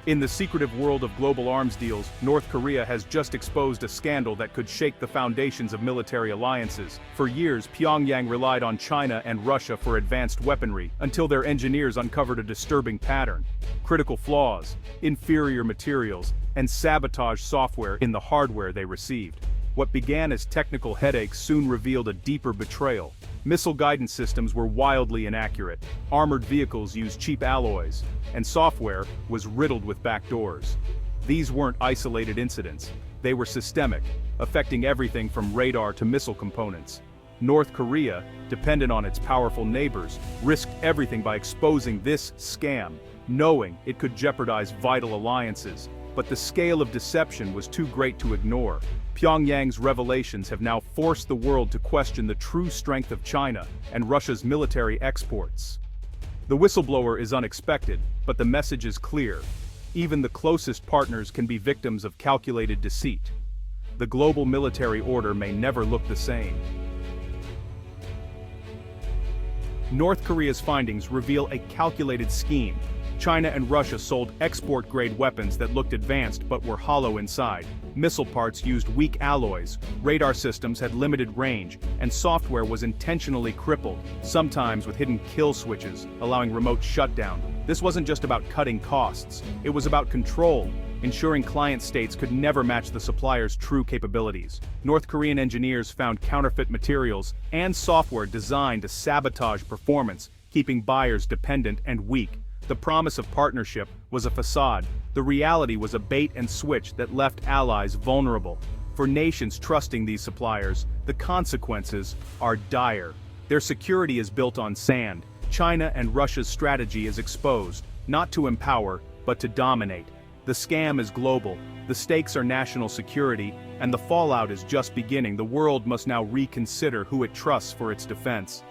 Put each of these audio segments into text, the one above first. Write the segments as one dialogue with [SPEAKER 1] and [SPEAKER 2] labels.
[SPEAKER 1] In the secretive world of global arms deals, North Korea has just exposed a scandal that could shake the foundations of military alliances. For years, Pyongyang relied on China and Russia for advanced weaponry, until their engineers uncovered a disturbing pattern. Critical flaws, inferior materials, and sabotage software in the hardware they received. What began as technical headaches soon revealed a deeper betrayal. Missile guidance systems were wildly inaccurate, armored vehicles used cheap alloys, and software was riddled with backdoors. These weren't isolated incidents. They were systemic, affecting everything from radar to missile components. North Korea, dependent on its powerful neighbors, risked everything by exposing this scam, knowing it could jeopardize vital alliances. But the scale of deception was too great to ignore. Pyongyang's revelations have now forced the world to question the true strength of China and Russia's military exports. The whistleblower is unexpected, but the message is clear. Even the closest partners can be victims of calculated deceit. The global military order may never look the same. North Korea's findings reveal a calculated scheme. China and Russia sold export-grade weapons that looked advanced but were hollow inside. Missile parts used weak alloys, radar systems had limited range, and software was intentionally crippled, sometimes with hidden kill switches, allowing remote shutdown. This wasn't just about cutting costs, it was about control, ensuring client states could never match the supplier's true capabilities. North Korean engineers found counterfeit materials and software designed to sabotage performance, keeping buyers dependent and weak. The promise of partnership was a facade. The reality was a bait and switch that left allies vulnerable. For nations trusting these suppliers, the consequences are dire. Their security is built on sand. China and Russia's strategy is exposed, not to empower, but to dominate. The scam is global, the stakes are national security, and the fallout is just beginning. The world must now reconsider who it trusts for its defense.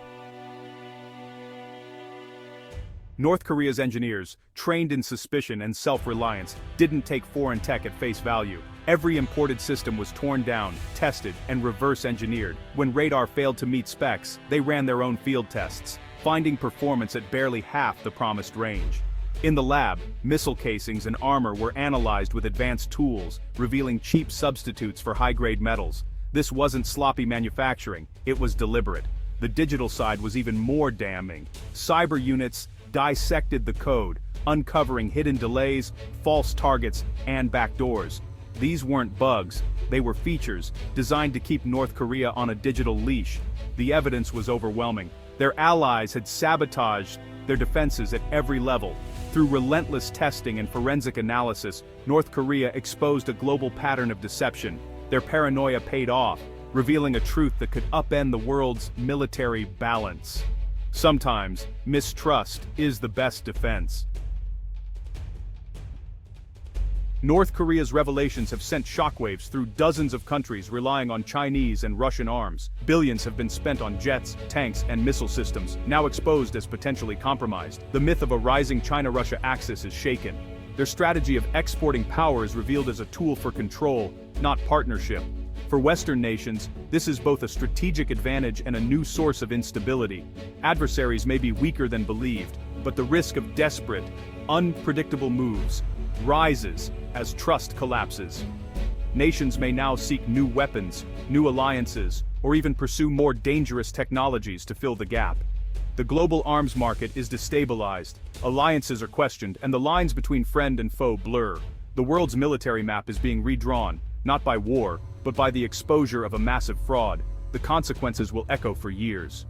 [SPEAKER 1] North Korea's engineers, trained in suspicion and self-reliance, didn't take foreign tech at face value. Every imported system was torn down, tested, and reverse-engineered. When radar failed to meet specs, they ran their own field tests, finding performance at barely half the promised range. In the lab, missile casings and armor were analyzed with advanced tools, revealing cheap substitutes for high-grade metals. This wasn't sloppy manufacturing, it was deliberate. The digital side was even more damning. Cyber units dissected the code, uncovering hidden delays, false targets, and backdoors. These weren't bugs, they were features, designed to keep North Korea on a digital leash. The evidence was overwhelming. Their allies had sabotaged their defenses at every level. Through relentless testing and forensic analysis, North Korea exposed a global pattern of deception. Their paranoia paid off, revealing a truth that could upend the world's military balance. Sometimes, mistrust is the best defense. North Korea's revelations have sent shockwaves through dozens of countries relying on Chinese and Russian arms. Billions have been spent on jets, tanks, and missile systems, now exposed as potentially compromised. The myth of a rising China-Russia axis is shaken. Their strategy of exporting power is revealed as a tool for control, not partnership. For Western nations, this is both a strategic advantage and a new source of instability. Adversaries may be weaker than believed, but the risk of desperate, unpredictable moves rises as trust collapses. Nations may now seek new weapons, new alliances, or even pursue more dangerous technologies to fill the gap. The global arms market is destabilized, alliances are questioned, and the lines between friend and foe blur. The world's military map is being redrawn, not by war, but by the exposure of a massive fraud. The consequences will echo for years.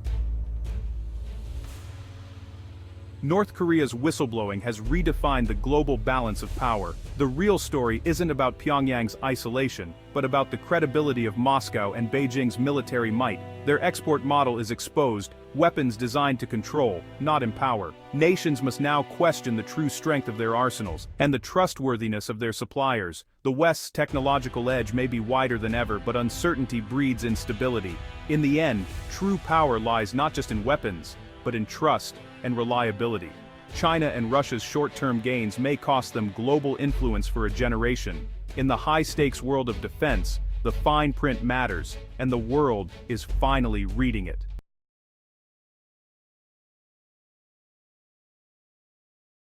[SPEAKER 1] North Korea's whistleblowing has redefined the global balance of power. The real story isn't about Pyongyang's isolation, but about the credibility of Moscow and Beijing's military might. Their export model is exposed, weapons designed to control, not empower. Nations must now question the true strength of their arsenals, and the trustworthiness of their suppliers. The West's technological edge may be wider than ever, but uncertainty breeds instability. In the end, true power lies not just in weapons, but in trust and reliability. China and Russia's short-term gains may cost them global influence for a generation. In the high-stakes world of defense, the fine print matters, and the world is finally reading it.